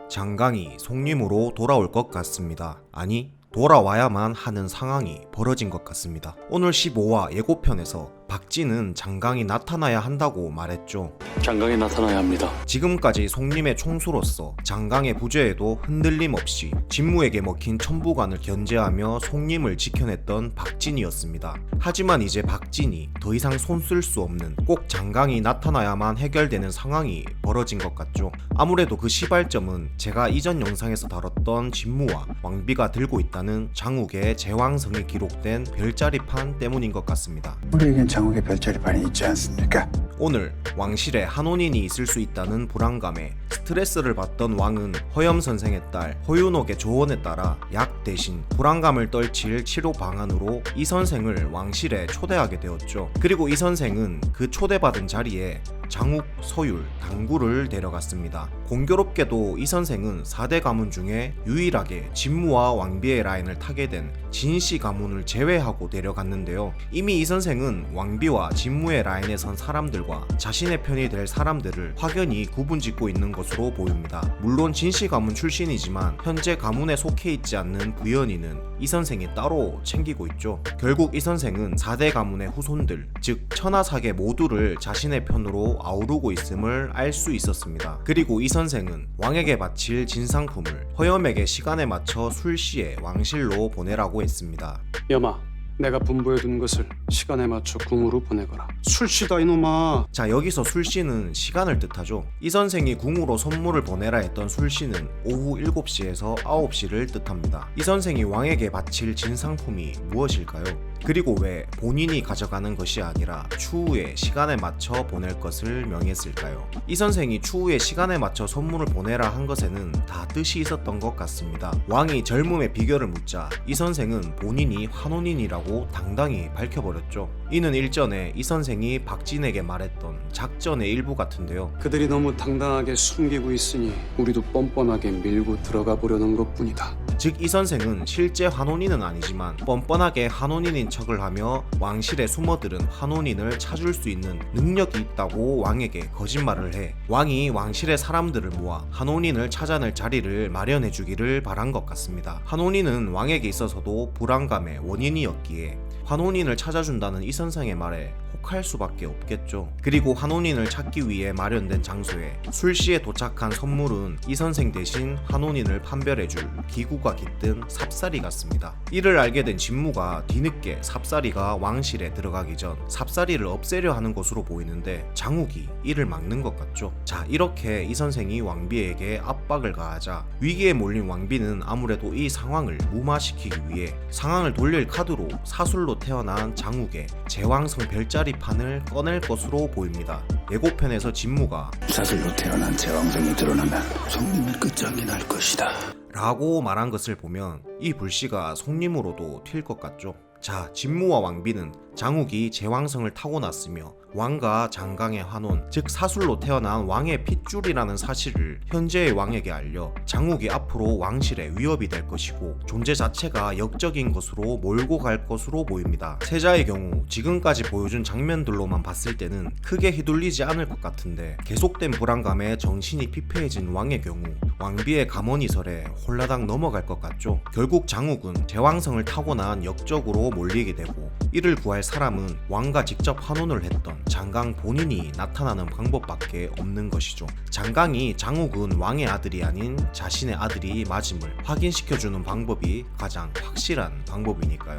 장강이 속림으로 돌아올 것 같습니다. 아니, 돌아와야만 하는 상황이 벌어진 것 같습니다. 오늘 15화 예고편에서 박진은 장강이 나타나야 한다고 말했죠. 장강이 나타나야 합니다. 지금까지 속림의 총수로서 장강의 부재에도 흔들림 없이 진무에게 먹힌 천부관을 견제하며 속림을 지켜냈던 박진이었습니다. 하지만 이제 박진이 더 이상 손 쓸 수 없는 꼭 장강이 나타나야만 해결되는 상황이 벌어진 것 같죠. 아무래도 그 시발점은 제가 이전 영상에서 다뤘던 진무와 왕비가 들고 있다는 장욱의 제왕성이 기록된 별자리판 때문인 것 같습니다. 우리에겐 장욱의 별자리판이 있지 않습니까? 오늘 왕실에 한혼인이 있을 수 있다는 불안감에 스트레스를 받던 왕은 허염 선생의 딸 허윤옥의 조언에 따라 약 대신 불안감을 떨칠 치료 방안으로 이 선생을 왕실에 초대하게 되었죠. 그리고 이 선생은 그 초대받은 자리에 장욱, 서율, 당구를 데려갔습니다. 공교롭게도 이 선생은 4대 가문 중에 유일하게 진무와 왕비의 라인을 타게 된 진씨 가문을 제외하고 데려갔는데요. 이미 이 선생은 왕비와 진무의 라인에 선 사람들과 자신의 편이 될 사람들을 확연히 구분짓고 있는 것으로 보입니다. 물론 진씨 가문 출신이지만 현재 가문에 속해 있지 않는 부연이는 이 선생이 따로 챙기고 있죠. 결국 이 선생은 4대 가문의 후손들, 즉 천하사계 모두를 자신의 편으로 아우르고 있음을 알 수 있었습니다. 그리고 이 선생은 왕에게 바칠 진상품을 허염에게 시간에 맞춰 술시에 왕실로 보내라고 했습니다. 여마, 내가 분부해둔 것을 시간에 맞춰 궁으로 보내거라. 술시다 이놈아. 자, 여기서 술시는 시간을 뜻하죠. 이 선생이 궁으로 선물을 보내라 했던 술시는 오후 7시에서 9시를 뜻합니다. 이 선생이 왕에게 바칠 진상품이 무엇일까요? 그리고 왜 본인이 가져가는 것이 아니라 추후에 시간에 맞춰 보낼 것을 명했을까요? 이 선생이 추후에 시간에 맞춰 선물을 보내라 한 것에는 다 뜻이 있었던 것 같습니다. 왕이 젊음의 비결을 묻자 이 선생은 본인이 환혼인이라고 당당히 밝혀버렸죠. 이는 일전에 이 선생이 박진에게 말했던 작전의 일부 같은데요. 그들이 너무 당당하게 숨기고 있으니 우리도 뻔뻔하게 밀고 들어가 보려는 것뿐이다. 즉 이 선생은 실제 환혼인은 아니지만 뻔뻔하게 환혼인인 척을 하며 왕실에 숨어들은 환혼인을 찾을 수 있는 능력이 있다고 왕에게 거짓말을 해 왕이 왕실의 사람들을 모아 환혼인을 찾아낼 자리를 마련해 주기를 바란 것 같습니다. 환혼인은 왕에게 있어서도 불안감의 원인이었기에 환혼인을 찾아준다는 이 선생의 말에 혹할 수밖에 없겠죠. 그리고 환혼인을 찾기 위해 마련된 장소에 술시에 도착한 선물은 이 선생 대신 환혼인을 판별해줄 기구가 깃든 삽사리 같습니다. 이를 알게 된 진무가 뒤늦게 삽사리가 왕실에 들어가기 전 삽사리를 없애려 하는 것으로 보이는데 장욱이 이를 막는 것 같죠. 자, 이렇게 이 선생이 왕비에게 압박을 가하자 위기에 몰린 왕비는 아무래도 이 상황을 무마시키기 위해 상황을 돌릴 카드로 사술로 태어난 장욱의 제왕성 별자리판을 꺼낼 것으로 보입니다. 예고편에서 진무가 사슬로 태어난 제왕성이 드러나면 속림을 끝장이 날 것이다 라고 말한 것을 보면 이 불씨가 속림으로도 튈 것 같죠. 자, 진무와 왕비는 장욱이 제왕성을 타고났으며 왕과 장강의 환혼, 즉 사술로 태어난 왕의 핏줄이라는 사실을 현재의 왕에게 알려 장욱이 앞으로 왕실에 위협이 될 것이고 존재 자체가 역적인 것으로 몰고 갈 것으로 보입니다. 세자의 경우 지금까지 보여준 장면들로만 봤을 때는 크게 휘둘리지 않을 것 같은데 계속된 불안감에 정신이 피폐해진 왕의 경우 왕비의 가머니설에 홀라당 넘어갈 것 같죠. 결국 장욱은 제왕성을 타고난 역적으로 몰리게 되고 이를 구할 사람은 왕과 직접 환혼을 했던 장강 본인이 나타나는 방법밖에 없는 것이죠. 장강이 장욱은 왕의 아들이 아닌 자신의 아들이 맞음을 확인시켜주는 방법이 가장 확실한 방법이니까요.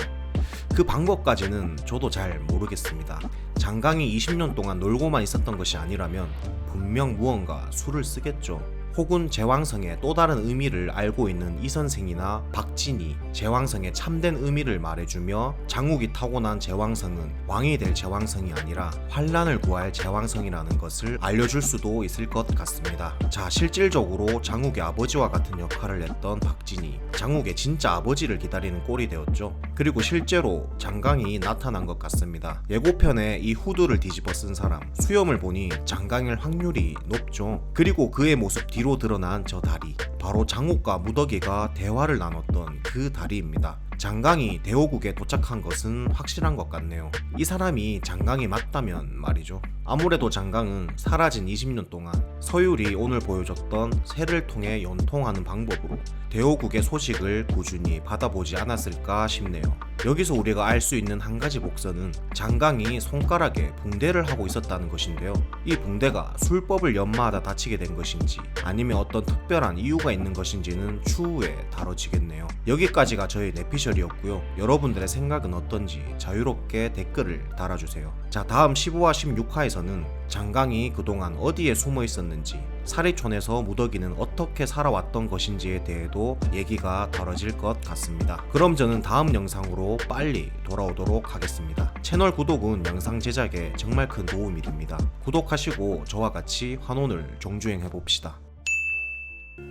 그 방법까지는 저도 잘 모르겠습니다. 장강이 20년 동안 놀고만 있었던 것이 아니라면 분명 무언가 수를 쓰겠죠. 혹은 제왕성의 또 다른 의미를 알고 있는 이 선생이나 박진이 제왕성의 참된 의미를 말해주며 장욱이 타고난 제왕성은 왕이 될 제왕성이 아니라 환란을 구할 제왕성이라는 것을 알려줄 수도 있을 것 같습니다. 자, 실질적으로 장욱의 아버지와 같은 역할을 했던 박진이 장욱의 진짜 아버지를 기다리는 꼴이 되었죠. 그리고 실제로 장강이 나타난 것 같습니다. 예고편에 이 후드를 뒤집어 쓴 사람 수염을 보니 장강일 확률이 높죠. 그리고 그의 모습 뒤로 드러난 저 다리, 바로 장욱과 무더기가 대화를 나눴던 그 다리입니다. 장강이 대호국에 도착한 것은 확실한 것 같네요. 이 사람이 장강이 맞다면 말이죠. 아무래도 장강은 사라진 20년 동안 서율이 오늘 보여줬던 새를 통해 연통하는 방법으로 대호국의 소식을 꾸준히 받아보지 않았을까 싶네요. 여기서 우리가 알 수 있는 한 가지 복선은 장강이 손가락에 붕대를 하고 있었다는 것인데요. 이 붕대가 술법을 연마하다 다치게 된 것인지 아니면 어떤 특별한 이유가 있는 것인지는 추후에 다뤄지겠네요. 여기까지가 저희 내피셜이었고요. 여러분들의 생각은 어떤지 자유롭게 댓글을 달아주세요. 자, 다음 15화 16화에서는 장강이 그동안 어디에 숨어 있었는지, 사리촌에서 무더기는 어떻게 살아왔던 것인지에 대해도 얘기가 다뤄질 것 같습니다. 그럼 저는 다음 영상으로 빨리 돌아오도록 하겠습니다. 채널 구독은 영상 제작에 정말 큰 도움이 됩니다. 구독하시고 저와 같이 환혼을 정주행해봅시다.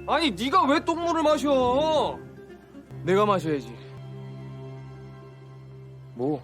아니 네가 왜 똥물을 마셔? 내가 마셔야지. 뭐?